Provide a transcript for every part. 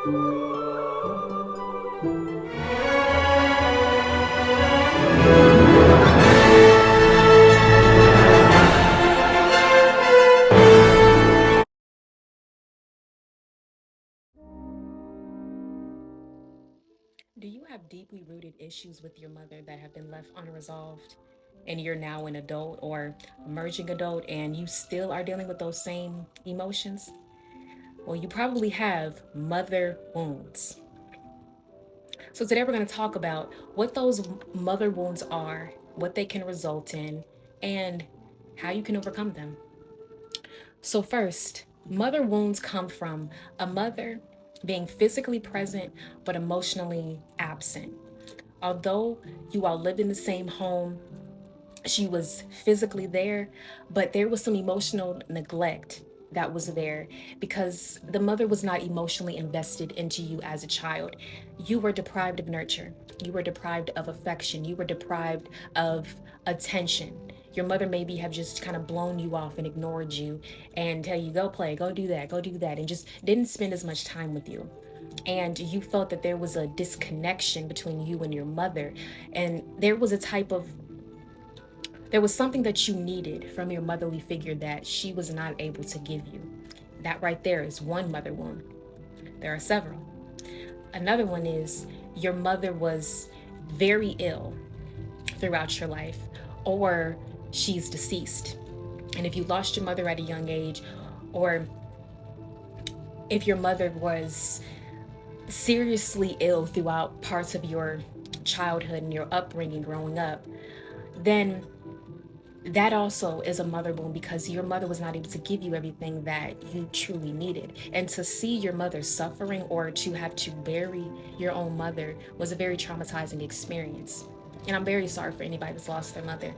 Do you have deeply rooted issues with your mother that have been left unresolved? And you're now an adult or emerging adult and you still are dealing with those same emotions? Well, you probably have mother wounds. So, today we're going to talk about what those mother wounds are, what they can result in, and how you can overcome them. So, first, mother wounds come from a mother being physically present but emotionally absent. Although you all lived in the same home, she was physically there, but there was some emotional neglect that was there because the mother was not emotionally invested into you as a child. You were deprived of nurture. You were deprived of affection. You were deprived of attention. Your mother maybe have just kind of blown you off and ignored you and tell you, go play, go do that, and just didn't spend as much time with you. And you felt that there was a disconnection between you and your mother. And there was something that you needed from your motherly figure that she was not able to give you. That right there is one mother wound. There are several. Another one is your mother was very ill throughout your life, or she's deceased. And if you lost your mother at a young age, or if your mother was seriously ill throughout parts of your childhood and your upbringing growing up, then that also is a mother wound because your mother was not able to give you everything that you truly needed. And to see your mother suffering or to have to bury your own mother was a very traumatizing experience. And I'm very sorry for anybody that's lost their mother.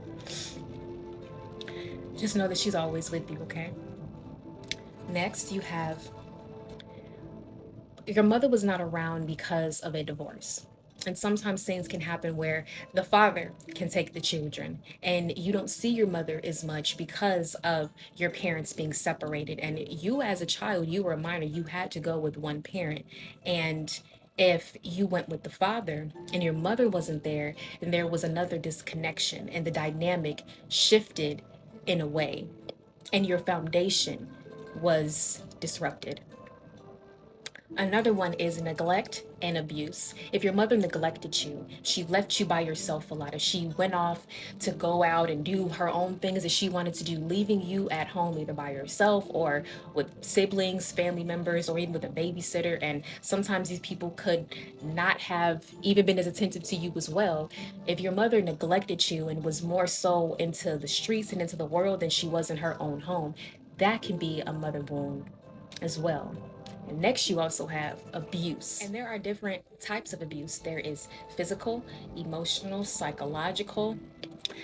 Just know that she's always with you, okay? Next, you have your mother was not around because of a divorce. And sometimes things can happen where the father can take the children and you don't see your mother as much because of your parents being separated. And you, as a child, you were a minor, you had to go with one parent. And if you went with the father and your mother wasn't there, then there was another disconnection and the dynamic shifted in a way, and your foundation was disrupted. Another one is neglect and abuse. If your mother neglected you, she left you by yourself a lot. If she went off to go out and do her own things that she wanted to do, leaving you at home either by yourself or with siblings, family members, or even with a babysitter. And sometimes these people could not have even been as attentive to you as well. If your mother neglected you and was more so into the streets and into the world than she was in her own home, that can be a mother wound as well. And next, you also have abuse. And there are different types of abuse. There is physical, emotional, psychological.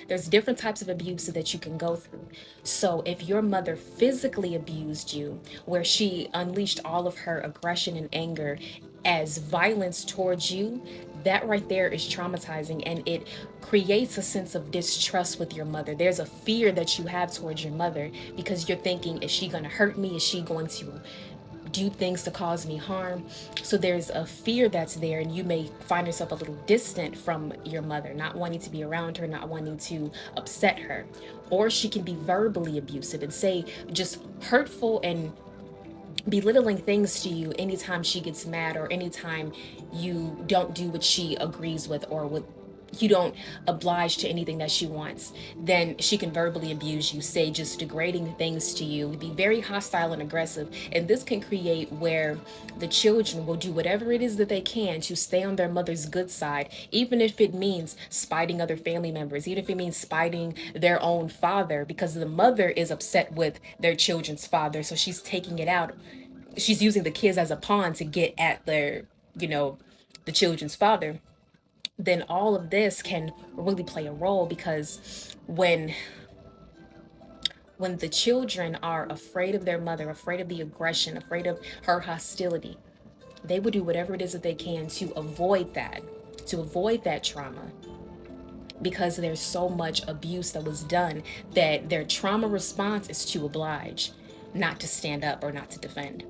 There's different types of abuse that you can go through. So if your mother physically abused you, where she unleashed all of her aggression and anger as violence towards you, that right there is traumatizing, and it creates a sense of distrust with your mother. There's a fear that you have towards your mother because you're thinking, is she going to hurt me? Is she going to do things to cause me harm? So there's a fear that's there, and you may find yourself a little distant from your mother, not wanting to be around her, not wanting to upset her. Or she can be verbally abusive and say just hurtful and belittling things to you anytime she gets mad or anytime you don't do what she agrees with or what you don't oblige to anything that she wants. Then she can verbally abuse you, say just degrading things to you, be very hostile and aggressive. And this can create where the children will do whatever it is that they can to stay on their mother's good side, even if it means spiting other family members, even if it means spiting their own father, because the mother is upset with their children's father. So she's taking it out. She's using the kids as a pawn to get at you know, the children's father. Then all of this can really play a role because when the children are afraid of their mother, afraid of the aggression, afraid of her hostility, they will do whatever it is that they can to avoid that trauma, because there's so much abuse that was done that their trauma response is to oblige, not to stand up or not to defend.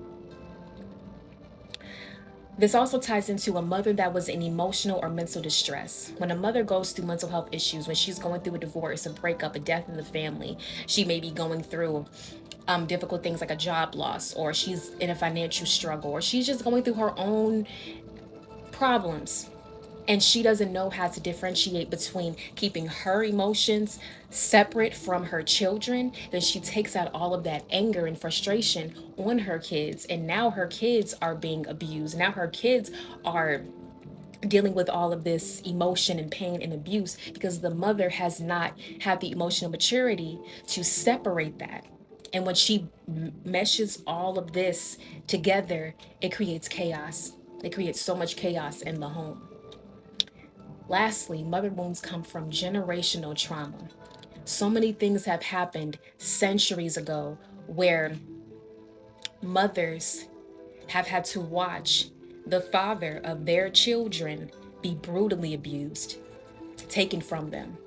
This also ties into a mother that was in emotional or mental distress. When a mother goes through mental health issues, when she's going through a divorce, a breakup, a death in the family, she may be going through difficult things like a job loss, or she's in a financial struggle, or she's just going through her own problems. And she doesn't know how to differentiate between keeping her emotions separate from her children. Then she takes out all of that anger and frustration on her kids. And now her kids are being abused. Now her kids are dealing with all of this emotion and pain and abuse because the mother has not had the emotional maturity to separate that. And when she meshes all of this together, it creates chaos. It creates so much chaos in the home. Lastly, mother wounds come from generational trauma. So many things have happened centuries ago where mothers have had to watch the father of their children be brutally abused, taken from them,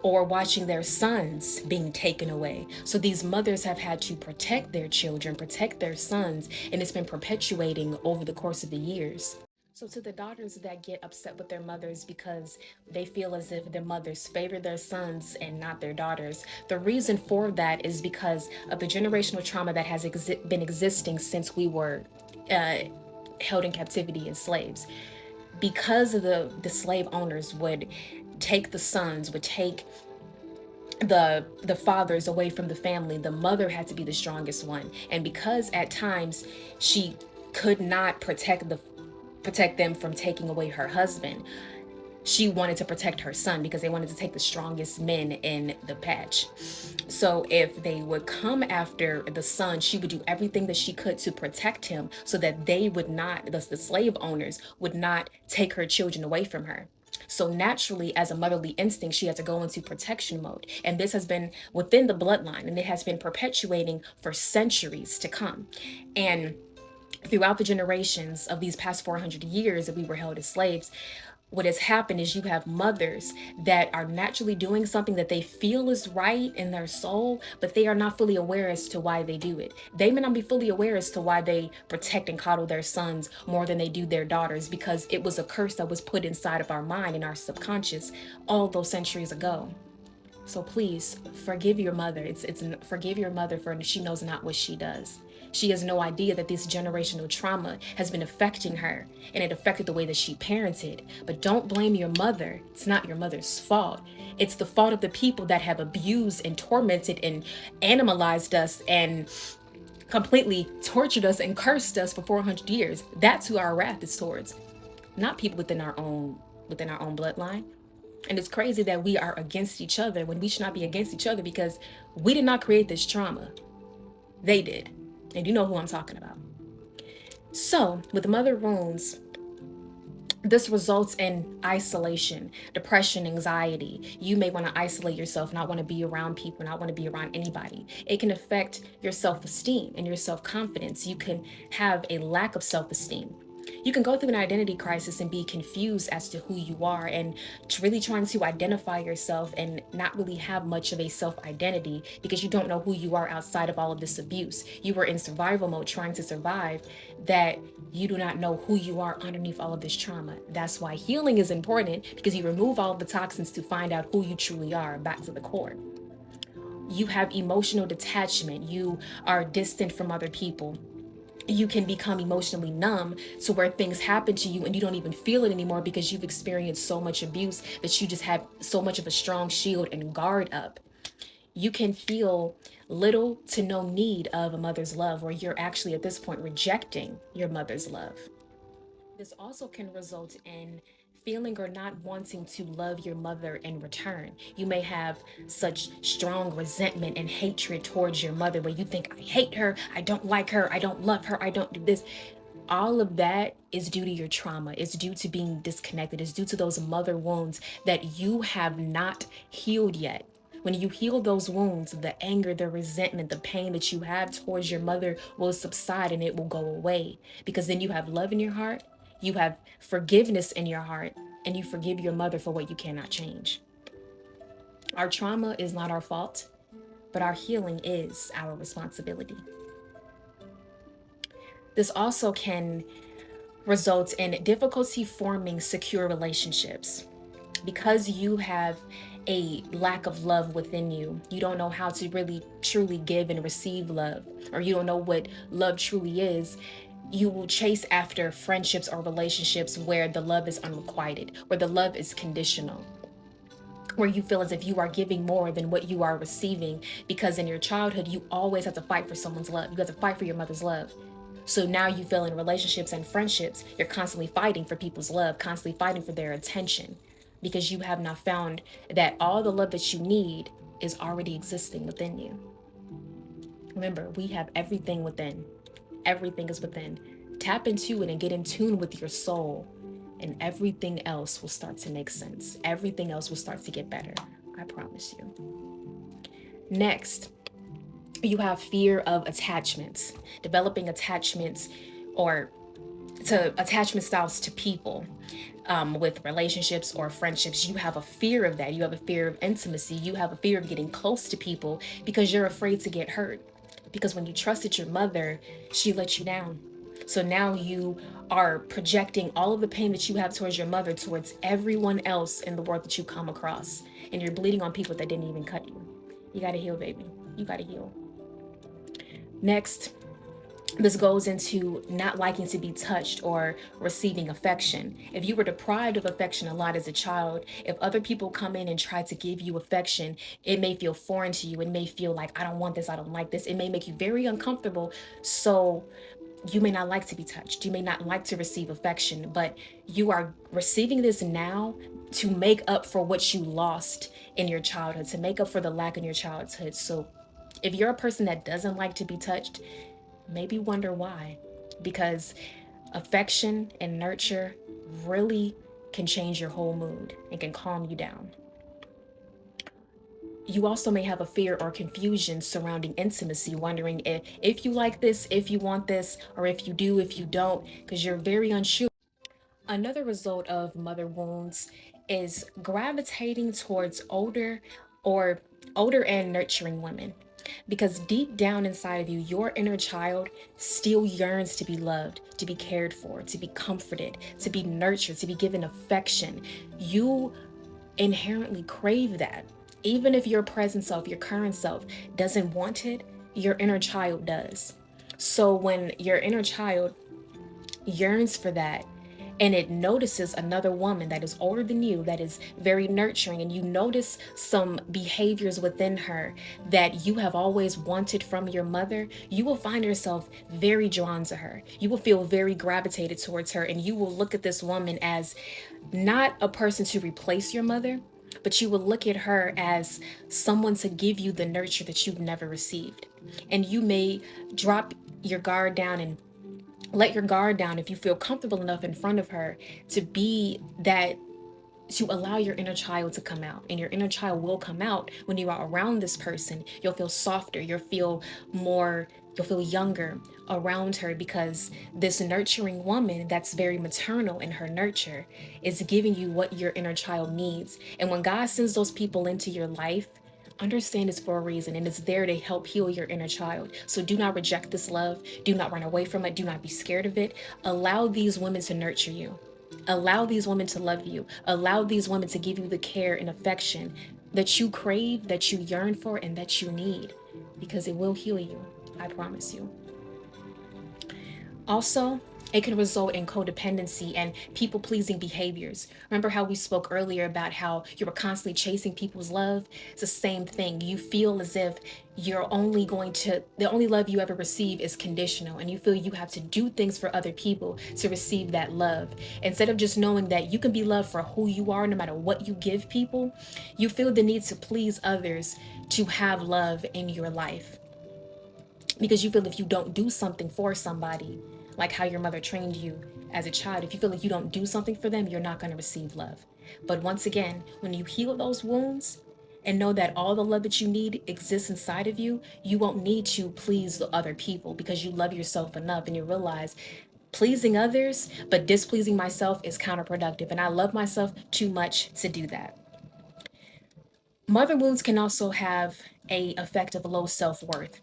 or watching their sons being taken away. So these mothers have had to protect their children, protect their sons, and it's been perpetuating over the course of the years. So, to the daughters that get upset with their mothers because they feel as if their mothers favor their sons and not their daughters, the reason for that is because of the generational trauma that has been existing since we were uh, held in captivity as slaves. Because of the slave owners would take the sons, would take the fathers away from the family, the mother had to be the strongest one. And because at times she could not protect them from taking away her husband, she wanted to protect her son because they wanted to take the strongest men in the patch. So if they would come after the son, she would do everything that she could to protect him so that they would not, the slave owners would not take her children away from her. So naturally, as a motherly instinct, she had to go into protection mode. And this has been within the bloodline, and it has been perpetuating for centuries to come. And throughout the generations of these past 400 years that we were held as slaves, what has happened is you have mothers that are naturally doing something that they feel is right in their soul, but they are not fully aware as to why they do it. They may not be fully aware as to why they protect and coddle their sons more than they do their daughters, because it was a curse that was put inside of our mind and our subconscious all those centuries ago. So please forgive your mother. It's forgive your mother for she knows not what she does. She has no idea that this generational trauma has been affecting her, and it affected the way that she parented. But don't blame your mother. It's not your mother's fault. It's the fault of the people that have abused and tormented and animalized us and completely tortured us and cursed us for 400 years. That's who our wrath is towards, not people within our own bloodline. And it's crazy that we are against each other when we should not be against each other, because we did not create this trauma. They did. And you know who I'm talking about. So, with mother wounds, this results in isolation, depression, anxiety. You may want to isolate yourself, not want to be around people, not want to be around anybody. It can affect your self-esteem and your self-confidence. You can have a lack of self-esteem. You can go through an identity crisis and be confused as to who you are, and really trying to identify yourself and not really have much of a self-identity because you don't know who you are outside of all of this abuse. You were in survival mode trying to survive, that you do not know who you are underneath all of this trauma. That's why healing is important, because you remove all of the toxins to find out who you truly are back to the core. You have emotional detachment. You are distant from other people. You can become emotionally numb to where things happen to you and you don't even feel it anymore because you've experienced so much abuse that you just have so much of a strong shield and guard up. You can feel little to no need of a mother's love, where you're actually at this point rejecting your mother's love. This also can result in feeling or not wanting to love your mother in return. You may have such strong resentment and hatred towards your mother where you think, I hate her, I don't like her, I don't love her, I don't do this. All of that is due to your trauma. It's due to being disconnected. It's due to those mother wounds that you have not healed yet. When you heal those wounds, the anger, the resentment, the pain that you have towards your mother will subside and it will go away, because then you have love in your heart, you have forgiveness in your heart, and you forgive your mother for what you cannot change. Our trauma is not our fault, but our healing is our responsibility. This also can results in difficulty forming secure relationships. Because you have a lack of love within you, you don't know how to really truly give and receive love, or you don't know what love truly is. You will chase after friendships or relationships where the love is unrequited, where the love is conditional, where you feel as if you are giving more than what you are receiving, because in your childhood you always have to fight for someone's love. You have to fight for your mother's love. So now you feel in relationships and friendships, you're constantly fighting for people's love, constantly fighting for their attention, because you have not found that all the love that you need is already existing within you. Remember, we have everything within. Everything is within. Tap into it and get in tune with your soul, and everything else will start to make sense. Everything else will start to get better. I promise you. Next, you have fear of attachments, developing attachments or to attachment styles to people, with relationships or friendships. You have a fear of that. You have a fear of intimacy. You have a fear of getting close to people because you're afraid to get hurt. Because when you trusted your mother, she let you down. So now you are projecting all of the pain that you have towards your mother towards everyone else in the world that you come across. And you're bleeding on people that didn't even cut you. You got to heal, baby. You got to heal. Next, this goes into not liking to be touched or receiving affection. If you were deprived of affection a lot as a child, if other people come in and try to give you affection, it may feel foreign to you. It may feel like, I don't want this, I don't like this. It may make you very uncomfortable. So you may not like to be touched. You may not like to receive affection, but you are receiving this now to make up for what you lost in your childhood, to make up for the lack in your childhood. So if you're a person that doesn't like to be touched, maybe wonder why. Because affection and nurture really can change your whole mood and can calm you down. You also may have a fear or confusion surrounding intimacy, wondering if you like this, if you want this, or if you do, if you don't, because you're very unsure. Another result of mother wounds is gravitating towards or older and nurturing women. Because deep down inside of you, your inner child still yearns to be loved, to be cared for, to be comforted, to be nurtured, to be given affection. You inherently crave that. Even if your present self, your current self, doesn't want it, your inner child does. So when your inner child yearns for that, and it notices another woman that is older than you, that is very nurturing, and you notice some behaviors within her that you have always wanted from your mother, you will find yourself very drawn to her. You will feel very gravitated towards her, and you will look at this woman as not a person to replace your mother, but you will look at her as someone to give you the nurture that you've never received. And you may drop your guard down and let your guard down if you feel comfortable enough in front of her to be that, to allow your inner child to come out. And your inner child will come out when you are around this person. You'll feel softer, you'll feel younger around her, because this nurturing woman that's very maternal in her nurture is giving you what your inner child needs. And when God sends those people into your life, understand it's for a reason, and it's there to help heal your inner child. So do not reject this love. Do not run away from it. Do not be scared of it. Allow these women to nurture you. Allow these women to love you. Allow these women to give you the care and affection that you crave, that you yearn for, and that you need, because it will heal you. I promise you. Also, it can result in codependency and people pleasing behaviors. Remember how we spoke earlier about how you were constantly chasing people's love? It's the same thing. You feel as if the only love you ever receive is conditional, and you feel you have to do things for other people to receive that love. Instead of just knowing that you can be loved for who you are no matter what you give people, you feel the need to please others to have love in your life, because you feel if you don't do something for somebody, like how your mother trained you as a child, if you feel like you don't do something for them, you're not going to receive love. But once again, when you heal those wounds and know that all the love that you need exists inside of you, you won't need to please the other people, because you love yourself enough and you realize pleasing others but displeasing myself is counterproductive, and I love myself too much to do that. Mother wounds can also have a effect of low self-worth.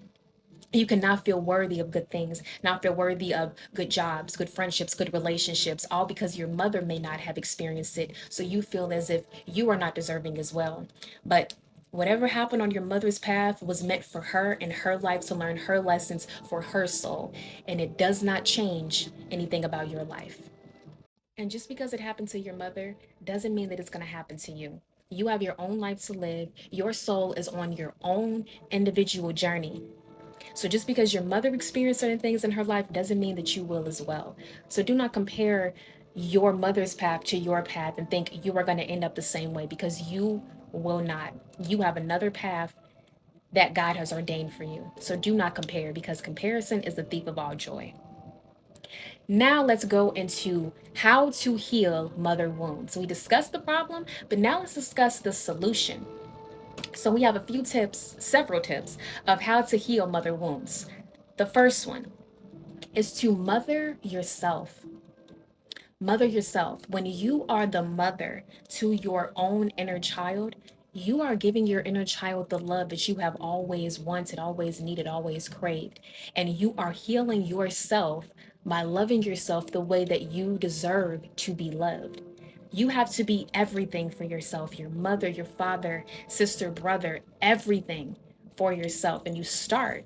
You cannot feel worthy of good things, not feel worthy of good jobs, good friendships, good relationships, all because your mother may not have experienced it. So you feel as if you are not deserving as well. But whatever happened on your mother's path was meant for her in her life to learn her lessons for her soul. And it does not change anything about your life. And just because it happened to your mother doesn't mean that it's going to happen to you. You have your own life to live. Your soul is on your own individual journey. So just because your mother experienced certain things in her life doesn't mean that you will as well. So do not compare your mother's path to your path and think you are going to end up the same way, because you will not. You have another path that God has ordained for you. So do not compare, because comparison is the thief of all joy. Now let's go into how to heal mother wounds. So we discussed the problem, but now let's discuss the solution. So we have a few tips, several tips of how to heal mother wounds. The first one is to mother yourself. Mother yourself. When you are the mother to your own inner child, you are giving your inner child the love that you have always wanted, always needed, always craved. And you are healing yourself by loving yourself the way that you deserve to be loved. You have to be everything for yourself, your mother, your father, sister, brother, everything for yourself. And you start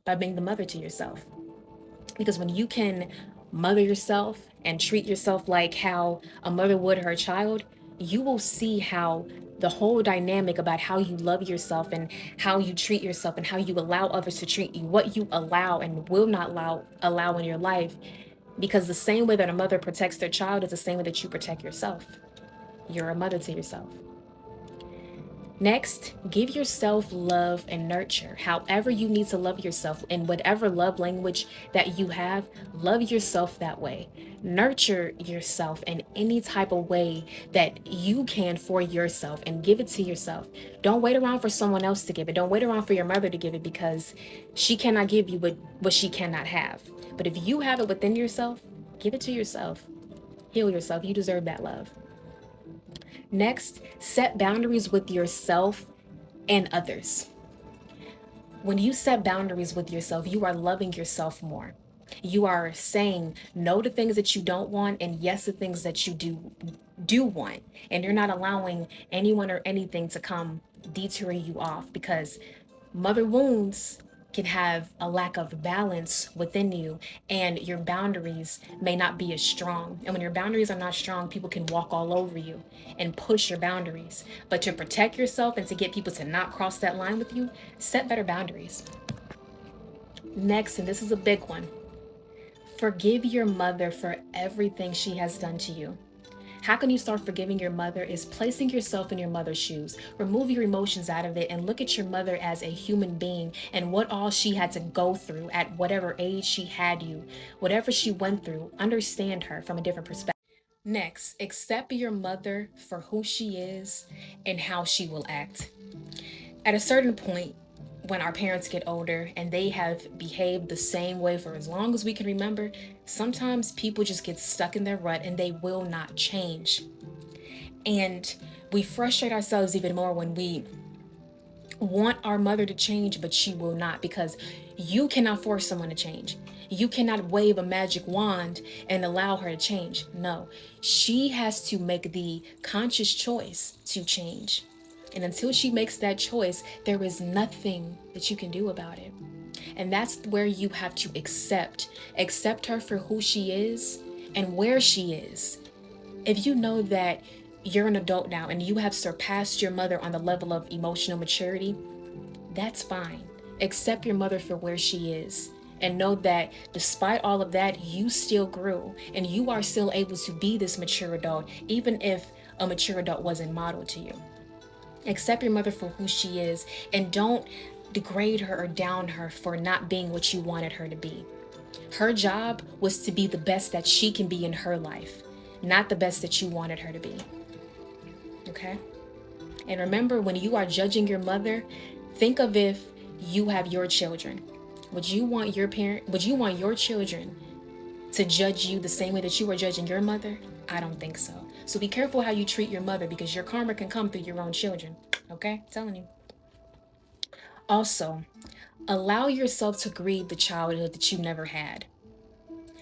by being the mother to yourself. Because when you can mother yourself and treat yourself like how a mother would her child, you will see how the whole dynamic about how you love yourself and how you treat yourself and how you allow others to treat you, what you allow and will not allow in your life. Because the same way that a mother protects their child is the same way that you protect yourself. You're a mother to yourself. Next, give yourself love and nurture. However you need to love yourself, in whatever love language that you have, love yourself that way. Nurture yourself in any type of way that you can for yourself, and give it to yourself. Don't wait around for someone else to give it. Don't wait around for your mother to give it, because she cannot give you what she cannot have. But if you have it within yourself, give it to yourself. Heal yourself. You deserve that love. Next, set boundaries with yourself and others. When you set boundaries with yourself, you are loving yourself more. You are saying no to things that you don't want and yes to things that you do want. And you're not allowing anyone or anything to come detour you off, because mother wounds can have a lack of balance within you, and your boundaries may not be as strong. And when your boundaries are not strong, people can walk all over you and push your boundaries. But to protect yourself and to get people to not cross that line with you, set better boundaries. Next, and this is a big one, forgive your mother for everything she has done to you. How can you start forgiving your mother is placing yourself in your mother's shoes. Remove your emotions out of it and look at your mother as a human being and what all she had to go through at whatever age she had you. Whatever she went through, understand her from a different perspective. Next, accept your mother for who she is and how she will act. At a certain point, when our parents get older and they have behaved the same way for as long as we can remember, sometimes people just get stuck in their rut and they will not change. And we frustrate ourselves even more when we want our mother to change, but she will not, because you cannot force someone to change. You cannot wave a magic wand and allow her to change. No, she has to make the conscious choice to change. And until she makes that choice, there is nothing that you can do about it. And that's where you have to accept her for who she is and where she is. If you know that you're an adult now and you have surpassed your mother on the level of emotional maturity, that's fine. Accept your mother for where she is. And know that despite all of that, you still grew and you are still able to be this mature adult, even if a mature adult wasn't modeled to you. Accept your mother for who she is and don't degrade her or down her for not being what you wanted her to be. Her job was to be the best that she can be in her life, not the best that you wanted her to be. Okay? And remember, when you are judging your mother, think of if you have your children. Would you want your children to judge you the same way that you are judging your mother? I don't think so. So be careful how you treat your mother, because your karma can come through your own children. Okay? I'm telling you. Also, allow yourself to grieve the childhood that you never had.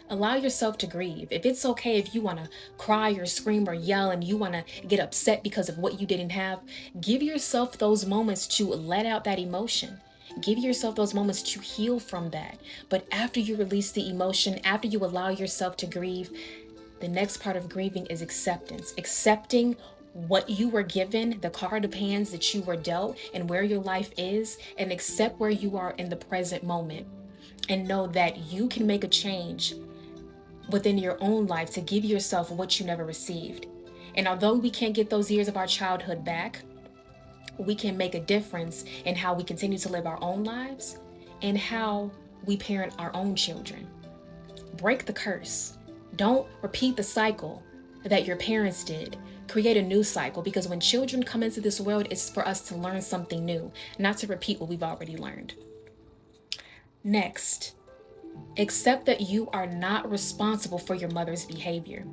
Allow yourself to grieve. If it's okay if you want to cry or scream or yell and you want to get upset because of what you didn't have, give yourself those moments to let out that emotion. Give yourself those moments to heal from that. But after you release the emotion, after you allow yourself to grieve, the next part of grieving is acceptance. Accepting what you were given, the card of hands that you were dealt, and where your life is, and accept where you are in the present moment. And know that you can make a change within your own life to give yourself what you never received. And although we can't get those years of our childhood back, we can make a difference in how we continue to live our own lives and how we parent our own children. Break the curse. Don't repeat the cycle that your parents did. Create a new cycle, because when children come into this world, it's for us to learn something new, not to repeat what we've already learned. Next, accept that you are not responsible for your mother's behavior.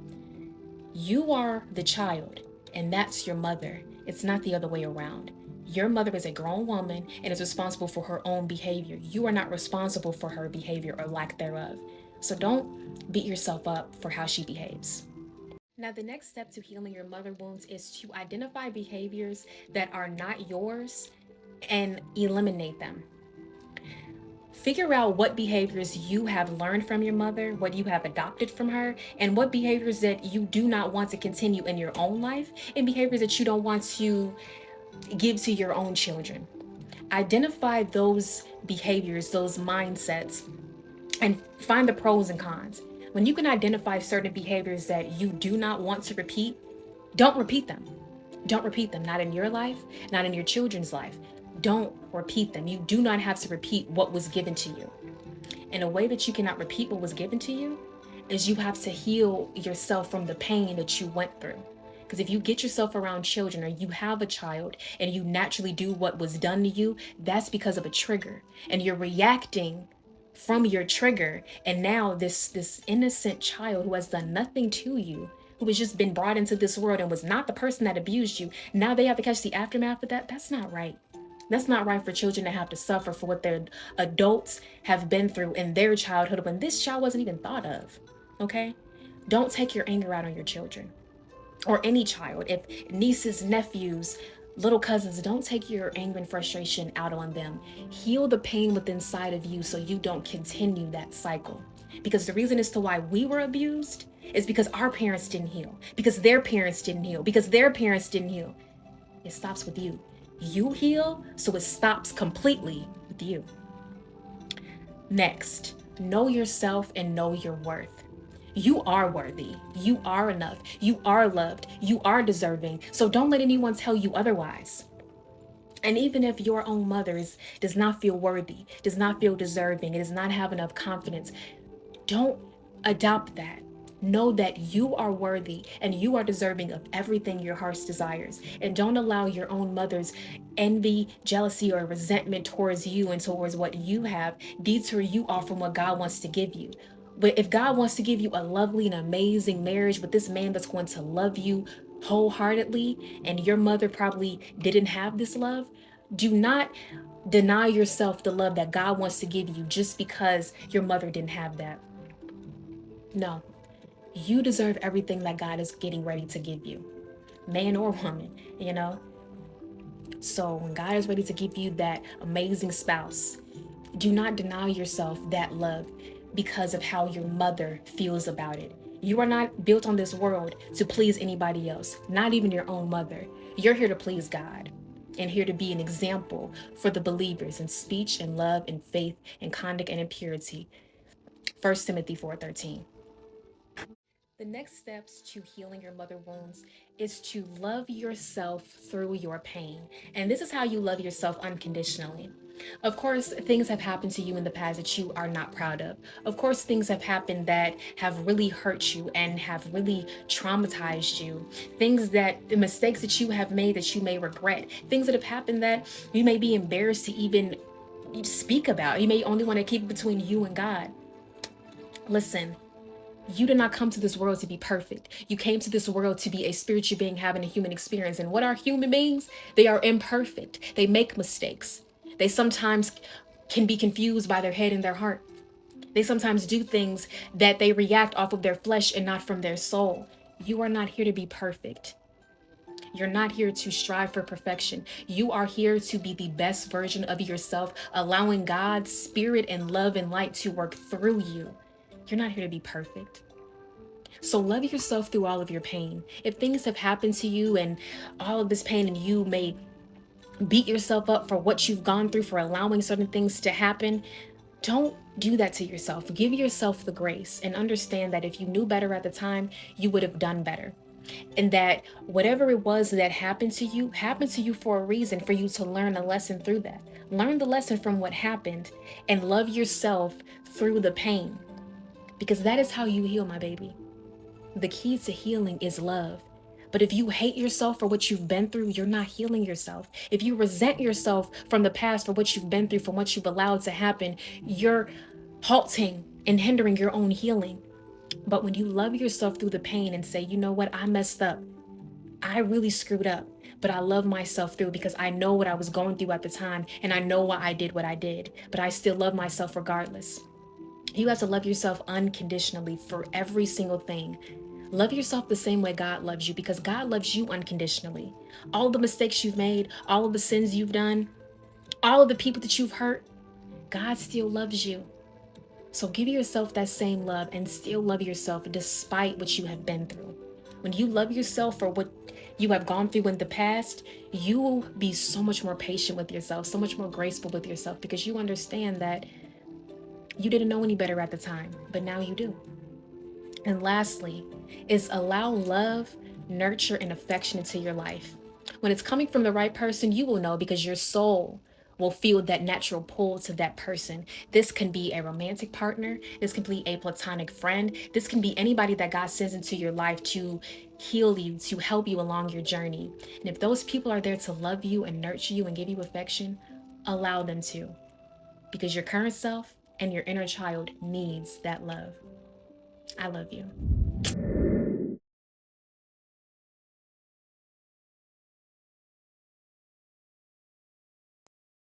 You are the child, and that's your mother. It's not the other way around. Your mother is a grown woman and is responsible for her own behavior. You are not responsible for her behavior or lack thereof. So don't beat yourself up for how she behaves. Now, the next step to healing your mother wounds is to identify behaviors that are not yours and eliminate them. Figure out what behaviors you have learned from your mother, what you have adopted from her, and what behaviors that you do not want to continue in your own life, and behaviors that you don't want to give to your own children. Identify those behaviors, those mindsets, and find the pros and cons. When you can identify certain behaviors that you do not want to repeat, don't repeat them. Don't repeat them, not in your life, not in your children's life. Don't repeat them. You do not have to repeat what was given to you. And a way that you cannot repeat what was given to you is you have to heal yourself from the pain that you went through. Because if you get yourself around children, or you have a child and you naturally do what was done to you, that's because of a trigger. And you're reacting from your trigger. And now this innocent child who has done nothing to you, who has just been brought into this world and was not the person that abused you, now they have to catch the aftermath of that. That's not right. That's not right for children to have to suffer for what their adults have been through in their childhood when this child wasn't even thought of. Okay? Don't take your anger out on your children or any child. If nieces, nephews, little cousins, don't take your anger and frustration out on them. Heal the pain within inside of you so you don't continue that cycle. Because the reason as to why we were abused is because our parents didn't heal, because their parents didn't heal, because their parents didn't heal. It stops with you. You heal, so it stops completely with you. Next, know yourself and know your worth. You are worthy. You are enough. You are loved. You are deserving. So don't let anyone tell you otherwise. And even if your own mother does not feel worthy, does not feel deserving, and does not have enough confidence, don't adopt that. Know that you are worthy and you are deserving of everything your heart desires. And don't allow your own mother's envy, jealousy, or resentment towards you and towards what you have detour you off from what God wants to give you. But if God wants to give you a lovely and amazing marriage with this man that's going to love you wholeheartedly, and your mother probably didn't have this love, do not deny yourself the love that God wants to give you just because your mother didn't have that. No. You deserve everything that God is getting ready to give you, man or woman, you know? So when God is ready to give you that amazing spouse, do not deny yourself that love because of how your mother feels about it. You are not built on this world to please anybody else, not even your own mother. You're here to please God and here to be an example for the believers in speech and love and faith and conduct and in purity. 1 Timothy 4:13. The next steps to healing your mother wounds is to love yourself through your pain. And this is how you love yourself unconditionally. Of course, things have happened to you in the past that you are not proud of. Of course, things have happened that have really hurt you and have really traumatized you. The mistakes that you have made that you may regret. Things that have happened that you may be embarrassed to even speak about. You may only want to keep it between you and God. Listen, you did not come to this world to be perfect. You came to this world to be a spiritual being having a human experience. And what are human beings? They are imperfect. They make mistakes. They sometimes can be confused by their head and their heart. They sometimes do things that they react off of their flesh and not from their soul. You are not here to be perfect. You're not here to strive for perfection. You are here to be the best version of yourself, allowing God's spirit and love and light to work through you. You're not here to be perfect. So love yourself through all of your pain. If things have happened to you and all of this pain, and you may beat yourself up for what you've gone through, for allowing certain things to happen, don't do that to yourself. Give yourself the grace and understand that if you knew better at the time, you would have done better. And that whatever it was that happened to you for a reason, for you to learn a lesson through that. Learn the lesson from what happened and love yourself through the pain, because that is how you heal, my baby. The key to healing is love. But if you hate yourself for what you've been through, you're not healing yourself. If you resent yourself from the past for what you've been through, for what you've allowed to happen, you're halting and hindering your own healing. But when you love yourself through the pain and say, you know what, I messed up. I really screwed up, but I love myself through, because I know what I was going through at the time, and I know why I did what I did, but I still love myself regardless. You have to love yourself unconditionally for every single thing. Love yourself the same way God loves you, because God loves you unconditionally. All the mistakes you've made, all of the sins you've done, all of the people that you've hurt, God still loves you. So give yourself that same love and still love yourself despite what you have been through. When you love yourself for what you have gone through in the past, you will be so much more patient with yourself, so much more graceful with yourself, because you understand that you didn't know any better at the time, but now you do. And lastly, is allow love, nurture, and affection into your life. When it's coming from the right person, you will know, because your soul will feel that natural pull to that person. This can be a romantic partner. This can be a platonic friend. This can be anybody that God sends into your life to heal you, to help you along your journey. And if those people are there to love you and nurture you and give you affection, allow them to, because your current self and your inner child needs that love. I love you.